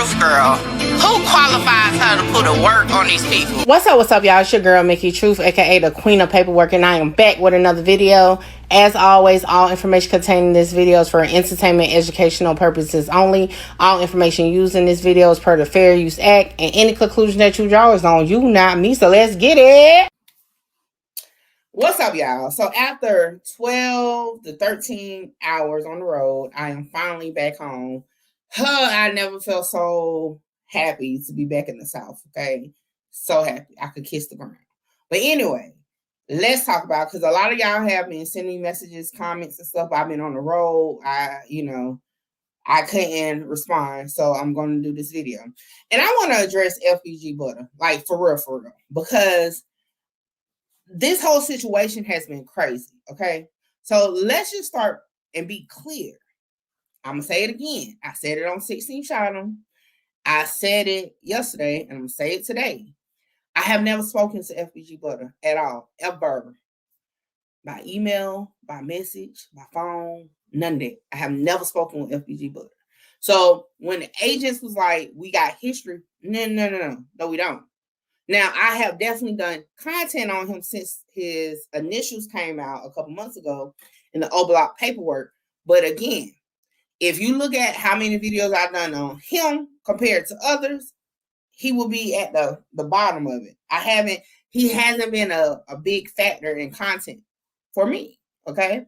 truth, girl. Who qualifies her to put a work on these people? What's up, y'all? It's your girl, Mickey Truth, aka the Queen of Paperwork, and I am back with another video. As always, all information contained in this video is for entertainment, educational purposes only. All information used in this video is per the Fair Use Act, and any conclusion that you draw is on you, not me. So let's get it. What's up, y'all? So after 12 to 13 hours on the road, I am finally back home. I never felt so happy to be back in the South, okay? So happy. I could kiss the ground. But anyway, let's talk about, because a lot of y'all have been sending me messages, comments, and stuff. I've been on the road. I couldn't respond, so I'm going to do this video. And I want to address FBG Butter, like for real, because this whole situation has been crazy, okay? So let's just start and be clear. I'm going to say it again. I said it on 16 Shot 'em. I said it yesterday, and I'm going to say it today. I have never spoken to FBG Butter at all, ever. By email, by message, by phone, none of that. I have never spoken with FBG Butter. So when the agents was like, we got history, no, we don't. Now, I have definitely done content on him since his initials came out a couple months ago in the O-Block paperwork. But again, if you look at how many videos I've done on him compared to others, he will be at the bottom of it. He hasn't been a big factor in content for me, okay?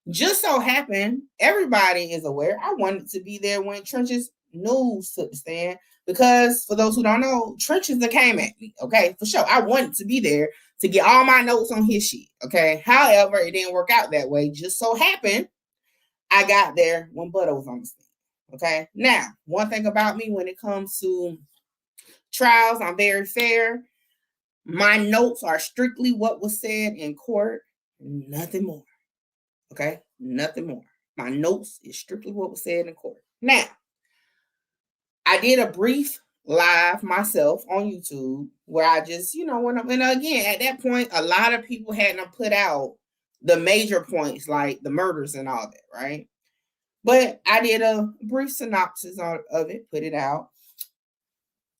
Just so happened, everybody is aware, I wanted to be there when Trenches News took the stand, because for those who don't know, Trenches that came at me, okay? For sure, I wanted to be there to get all my notes on his shit, okay? However, it didn't work out that way. Just so happened, I got there when Butta was on the stand, okay? Now, one thing about me when it comes to trials, I'm very fair. My notes are strictly what was said in court, nothing more, okay? Nothing more. My notes is strictly what was said in court. Now, I did a brief live myself on YouTube where I just, and again, at that point, a lot of people hadn't put out the major points like the murders and all that, right? But I did a brief synopsis of it, put it out.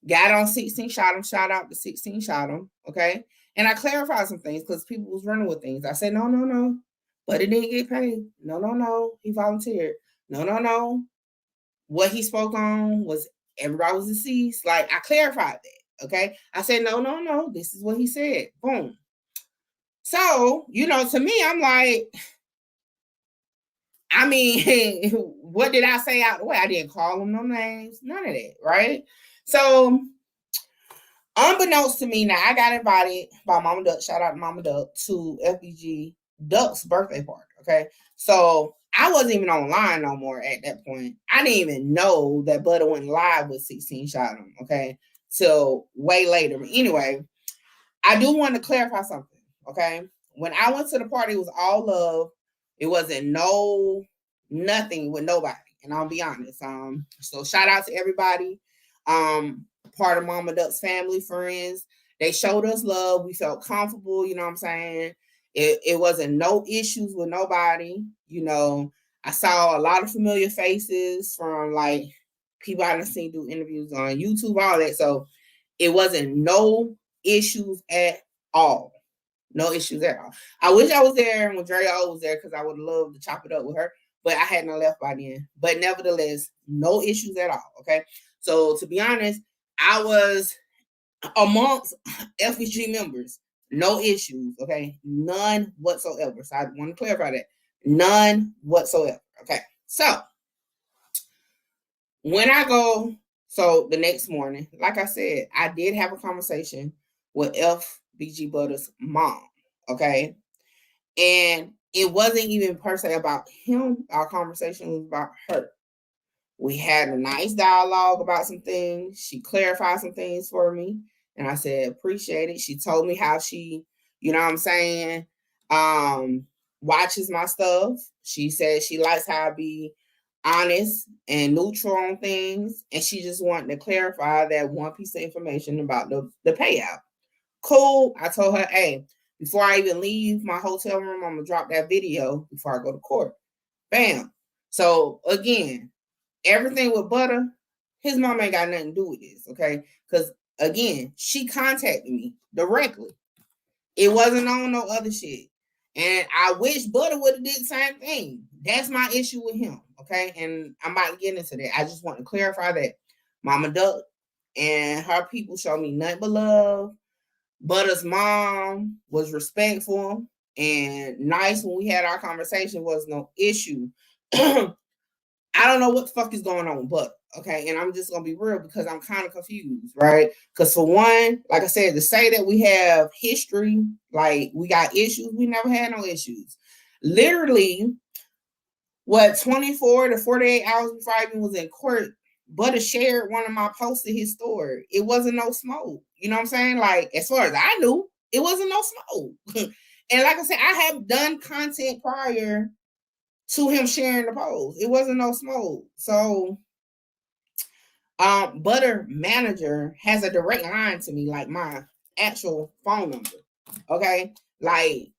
Got on 16 Shot 'em, shout out to 16 Shot 'em, okay? And I clarified some things because people was running with things. I said, no, but it didn't get paid. No, he volunteered. No. What he spoke on was everybody was deceased. Like, I clarified that, okay? I said, no, this is what he said. Boom. So, to me, I'm like, what did I say out the way? I didn't call him no names, none of that, right? So, unbeknownst to me, now I got invited by Mama Duck, shout out to Mama Duck, to FBG Duck's birthday party, okay? So, I wasn't even online no more at that point. I didn't even know that Butta went live with 16 Shot 'em, okay? So, way later. But anyway, I do want to clarify something, okay? When I went to the party, it was all love. It wasn't nothing with nobody, and I'll be honest. So shout out to everybody, part of Mama Duck's family, friends. They showed us love. We felt comfortable, you know what I'm saying? It wasn't no issues with nobody. I saw a lot of familiar faces from like people I done seen do interviews on YouTube, all that. So it wasn't no issues at all. No issues at all. I wish I was there when Dre O was there because I would love to chop it up with her, but I hadn't left by then. But nevertheless, no issues at all, okay? So to be honest, I was amongst FBG members. No issues, okay? None whatsoever. So I want to clarify that. None whatsoever, okay? So when I go, the next morning, like I said, I did have a conversation with FBG Butter's mom, okay? And it wasn't even per se about him. Our conversation was about her. We had a nice dialogue about some things. She clarified some things for me. And I said, appreciate it. She told me how she, watches my stuff. She said she likes how I be honest and neutral on things. And she just wanted to clarify that one piece of information about the payout. Cool. I told her, hey, before I even leave my hotel room, I'm going to drop that video before I go to court. Bam. So again, everything with Butta, His mom ain't got nothing to do with this, okay? Because again, she contacted me directly. It wasn't on no other shit. And I wish Butta would have did the same thing. That's my issue with him, okay? And I'm about to get into that. I just want to clarify that Mama Duck and her people showed me nothing but love. Butta's mom was respectful and nice when we had our conversation. Was no issue. I don't know what the fuck is going on with Butta, okay? And I'm just gonna be real because I'm kind of confused, right? Because for one, like I said, to say that we have history, like we got issues, we never had no issues. Literally, 24 to 48 hours before I even was in court, Butta shared one of my posts in his story. It wasn't no smoke. You know what I'm saying? Like, as far as I knew, it wasn't no smoke. And like I said, I have done content prior to him sharing the post. It wasn't no smoke. So Butter manager has a direct line to me, like my actual phone number. Okay. Like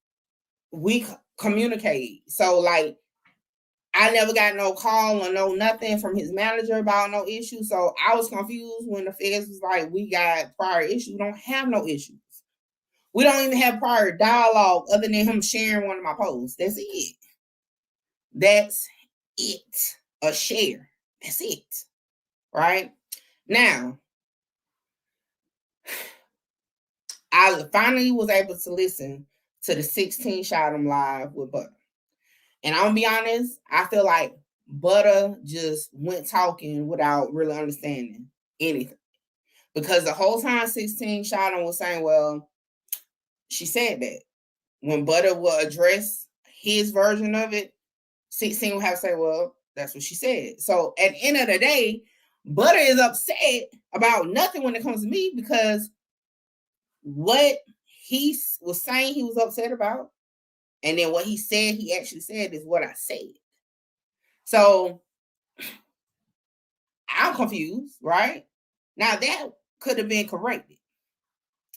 we communicate. So like I never got no call or no nothing from his manager about no issue. So I was confused when the feds was like, we got prior issues. We don't have no issues. We don't even have prior dialogue other than him sharing one of my posts. That's it. That's it. A share. That's it. Right? Now, I finally was able to listen to the 16 Shot 'em live with Butta. And I'm gonna be honest, I feel like Butta just went talking without really understanding anything. Because the whole time 16 Shot 'em was saying, well, she said that. When Butta will address his version of it, 16 will have to say, well, that's what she said. So at the end of the day, Butta is upset about nothing when it comes to me because what he was saying he was upset about, and then what he said he actually said is what I said. So I'm confused, right? Now that could have been corrected.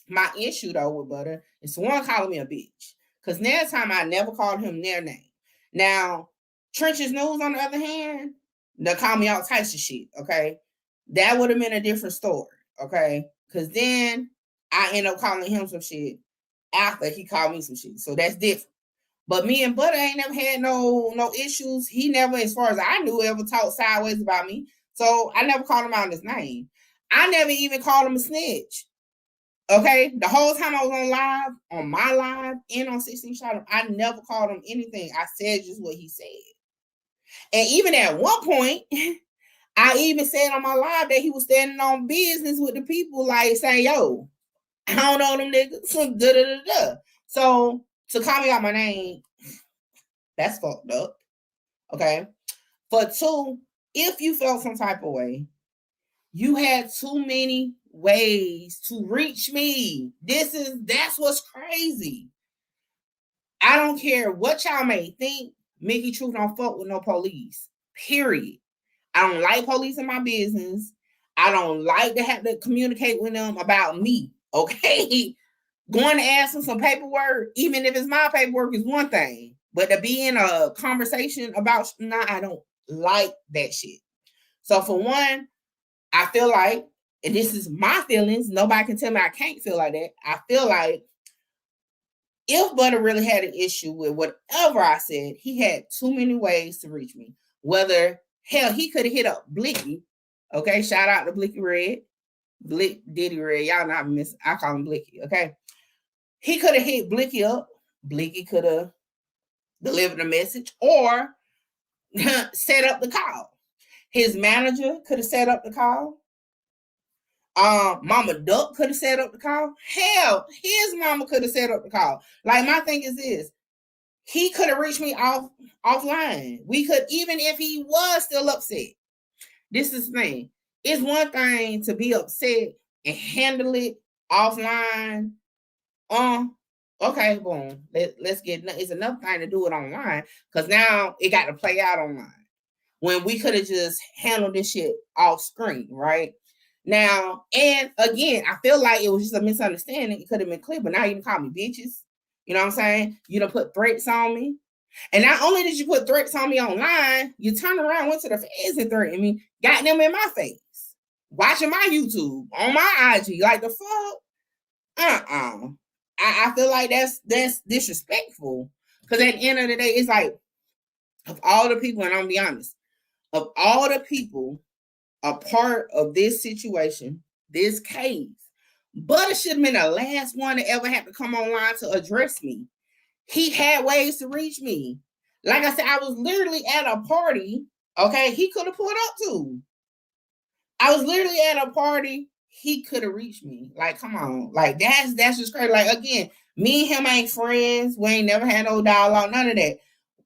My issue though with Butta is someone calling me a bitch. Because next time I never called him their name. Now, Trench's News, on the other hand, they'll call me all types of shit, okay? That would have been a different story, okay? Because then I end up calling him some shit after he called me some shit. So that's different. But me and Butta ain't never had no issues. He never, as far as I knew, ever talked sideways about me. So I never called him out his name. I never even called him a snitch. Okay, the whole time I was on live, on my live, and on 16 Shot 'em, I never called him anything. I said just what he said. And even at one point, I even said on my live that he was standing on business with the people, like saying, yo, I don't know them niggas. So to call me out my name, that's fucked up. Okay. For two, if you felt some type of way, you had too many ways to reach me. That's what's crazy. I don't care what y'all may think. Mickey Truth don't fuck with no police. Period. I don't like police in my business. I don't like to have to communicate with them about me. Okay. Going to ask them some paperwork, even if it's my paperwork, is one thing. But to be in a conversation about, I don't like that shit. So for one, I feel like, and this is my feelings, nobody can tell me I can't feel like that. I feel like if Butta really had an issue with whatever I said, he had too many ways to reach me. Whether, hell, he could have hit up Blicky. Okay, shout out to Blicky Red. Diddy Red. Y'all not miss. I call him Blicky. Okay. He could have hit Blicky up. Blicky could have delivered a message or set up the call. His manager could have set up the call. Mama Duck could have set up the call. Hell, his mama could have set up the call. Like, my thing is this. He could have reached me offline. We could, even if he was still upset. This is the thing. It's one thing to be upset and handle it offline. Okay, boom. Let's get. It's another thing to do it online because now it got to play out online. When we could have just handled this shit off screen, right? Now, and again, I feel like it was just a misunderstanding. It could have been clear, but now you can call me bitches. You know what I'm saying? You done put threats on me. And not only did you put threats on me online, you turned around, went to the feds and threatened me, got them in my face. watching my YouTube, on my IG. Like the fuck? I feel like that's disrespectful. Because at the end of the day, it's like, of all the people, and I'm gonna be honest, of all the people a part of this situation, this case, Butter should have been the last one to ever have to come online to address me. He had ways to reach me. Like I said, I was literally at a party. Okay, he could have pulled up too. I was literally at a party. He could have reached me. Like, come on. Like, that's just crazy. Like, again, me and him ain't friends. We ain't never had no dialogue, none of that.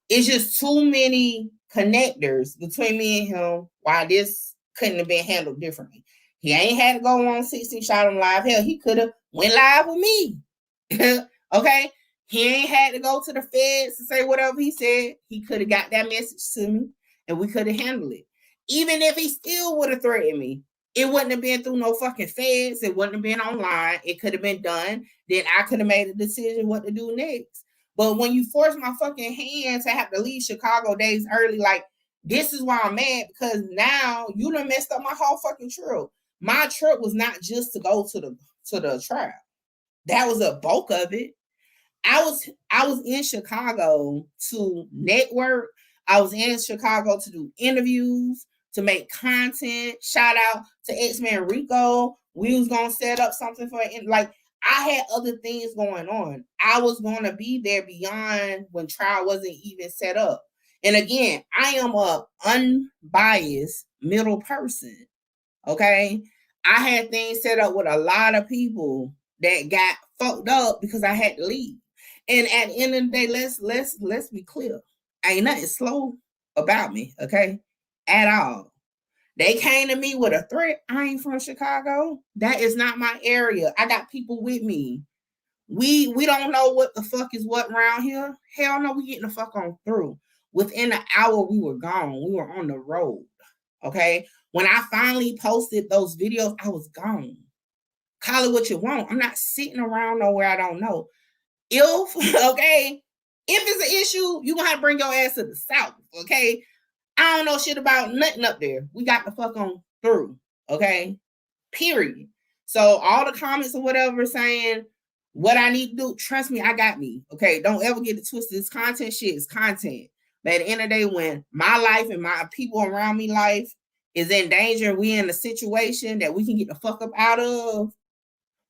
It's just too many connectors between me and him why this couldn't have been handled differently. He ain't had to go on 16 Shot him live. Hell, he could have went live with me. Okay? He ain't had to go to the feds to say whatever he said. He could have got that message to me and we could have handled it. Even if he still would have threatened me, it wouldn't have been through no fucking feds. It wouldn't have been online. It could have been done. Then I could have made a decision what to do next. But when you force my fucking hand to have to leave Chicago days early, like, this is why I'm mad, because now you done messed up my whole fucking trip. My trip was not just to go to the trial. That was a bulk of it. I was in Chicago to network. I was in Chicago to do interviews, to make content. Shout out to X-Man Rico. We was gonna set up something for like, I had other things going on. I was going to be there beyond when trial wasn't even set up. And again, I am a unbiased middle person. Okay. I had things set up with a lot of people that got fucked up because I had to leave. And at the end of the day, let's be clear. Ain't nothing slow about me, okay? At all. They came to me with a threat. I ain't from Chicago. That is not my area. I got people with me. We don't know what the fuck is what around here. Hell no, we getting the fuck on through. Within an hour, we were gone. We were on the road. Okay. When I finally posted those videos, I was gone. Call it what you want. I'm not sitting around nowhere I don't know. If it's an issue, you're gonna have to bring your ass to the South. Okay. I don't know shit about nothing up there. We got the fuck on through. Okay. Period. So all the comments or whatever saying what I need to do, trust me, I got me. Okay. Don't ever get it twisted. This content shit is content. But at the end of the day, when my life and my people around me life is in danger and we in a situation that we can get the fuck up out of,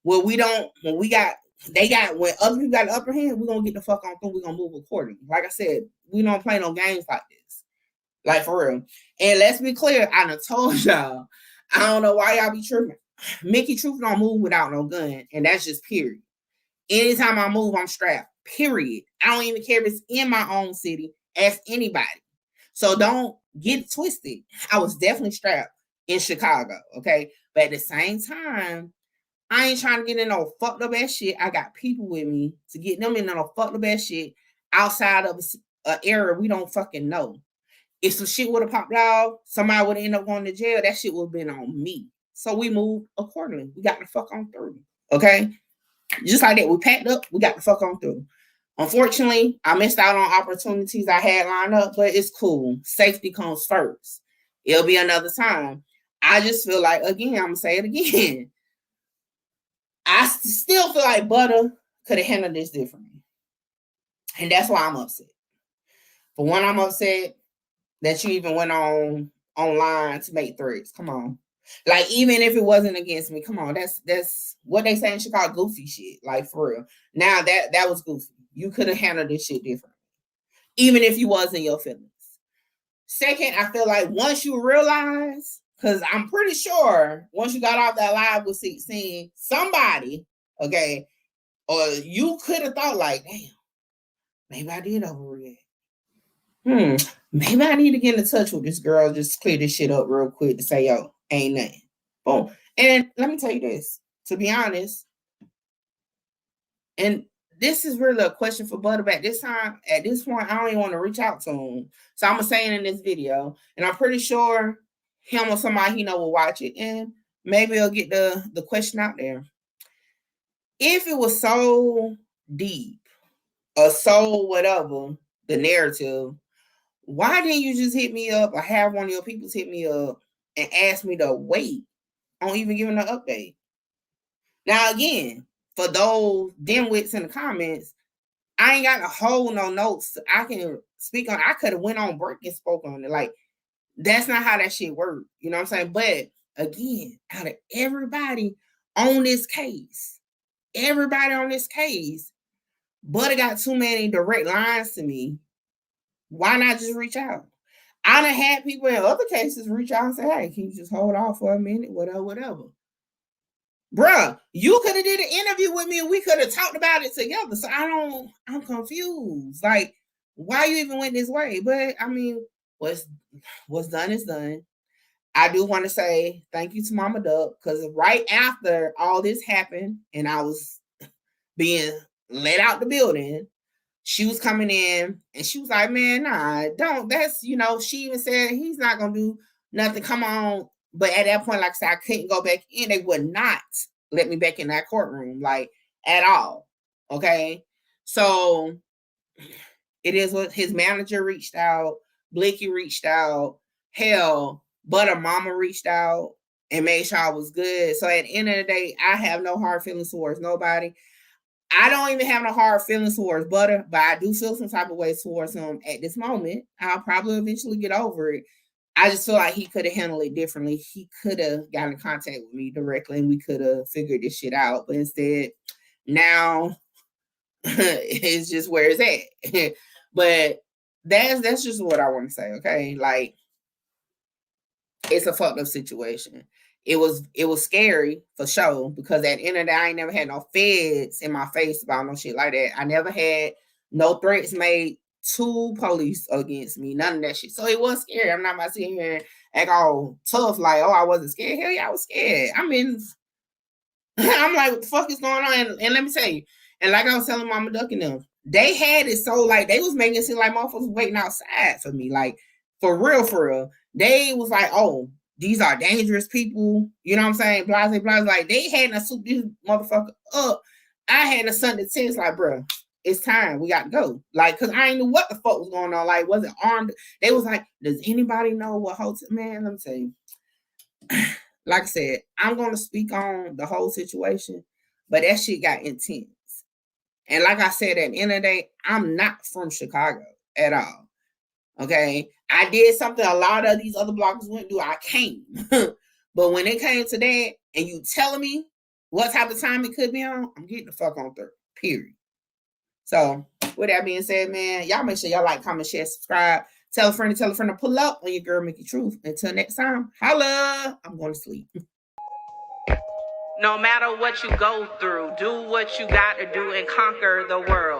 when other people got the upper hand, we're gonna get the fuck on through. We're gonna move accordingly. Like I said, we don't play no games like this. Like, for real. And let's be clear, I done told y'all, I don't know why y'all be tripping. Mickey Truth don't move without no gun, and that's just period. Anytime I move, I'm strapped. Period. I don't even care if it's in my own city. Ask anybody. So don't get it twisted. I was definitely strapped in Chicago, okay? But at the same time, I ain't trying to get in no fucked up ass shit. I got people with me to get them in no fucked up ass shit outside of an area we don't fucking know. If some shit would have popped out, somebody would have ended up going to jail. That shit would have been on me. So we moved accordingly. We got the fuck on through. Okay? Just like that. We packed up. We got the fuck on through. Unfortunately, I missed out on opportunities I had lined up, but it's cool. Safety comes first. It'll be another time. I just feel like, again, I'm going to say it again. I still feel like Butter could have handled this differently. And that's why I'm upset. For one, I'm upset that you even went online to make threats. Come on. Like, even if it wasn't against me, come on. That's what they say in Chicago, goofy shit. Like, for real. Now, that was goofy. You could have handled this shit differently. Even if you was in your feelings. Second, I feel like once you realize, because I'm pretty sure once you got off that live with seeing somebody, okay, or you could have thought like, damn, maybe I did overreact. Maybe I need to get in touch with this girl, just clear this shit up real quick to say, yo, ain't nothing. Boom. And let me tell you this, to be honest, and this is really a question for Butterback. At this point, I don't even want to reach out to him. So I'm going to say it in this video. And I'm pretty sure him or somebody he know will watch it. And maybe he'll get the question out there. If it was so deep or so whatever, the narrative, why didn't you just hit me up or have one of your people hit me up and ask me to wait on even giving an update. Now, again, for those dimwits in the comments, I ain't got to hold no notes. I can speak on. I could have went on break and spoke on it. Like, that's not how that shit works. You know what I'm saying? But again, out of everybody on this case, Butta got too many direct lines to me. Why not just reach out? I done had people in other cases reach out and say, hey, can you just hold off for a minute? Whatever. Bruh, you could have did an interview with me and we could have talked about it together. So I'm confused. Like, why you even went this way? But I mean, what's done is done. I do want to say thank you to Mama Duck, because right after all this happened and I was being let out the building, she was coming in and she was like, man, nah, don't. That's, you know, she even said he's not going to do nothing. Come on. But at that point, like I said, I couldn't go back in. They would not let me back in that courtroom, like, at all. Okay. So it is what his manager reached out. Blicky reached out. Hell, Butta mama reached out and made sure I was good. So at the end of the day, I have no hard feelings towards nobody. I don't even have no hard feelings towards Butta, but I do feel some type of way towards him at this moment. I'll probably eventually get over it. I just feel like he could have handled it differently. He could have gotten in contact with me directly and we could have figured this shit out. But instead, now it's just where it's at. But that's just what I want to say, okay? Like, it's a fucked up situation. It was scary for sure, because at the end of the day, I ain't never had no feds in my face about no shit like that. I never had no threats made to police against me, none of that shit. So it was scary. I'm not about to sit here and act all tough like, oh, I wasn't scared. Hell yeah, I was scared. I mean, I'm like, what the fuck is going on? And let me tell you, and like I was telling Mama Duck and them, they had it so like they was making it seem like motherfuckers waiting outside for me. Like, for real. They was like, oh, these are dangerous people. You know what I'm saying? Blase. Like, they had to soup this motherfucker up. I had a Sunday text like, bro, it's time. We got to go. Like, because I ain't knew what the fuck was going on. Like, was it armed? They was like, does anybody know what hotel? Man, let me tell you. Like I said, I'm going to speak on the whole situation, but that shit got intense. And like I said, at the end of the day, I'm not from Chicago at all. Okay? I did something a lot of these other bloggers wouldn't do. I came. But when it came to that, and you telling me what type of time it could be on, I'm getting the fuck on third. Period. So, with that being said, man, y'all make sure y'all like, comment, share, subscribe. Tell a friend to pull up on your girl Mickey Truth. Until next time, holla. I'm going to sleep. No matter what you go through, do what you got to do and conquer the world.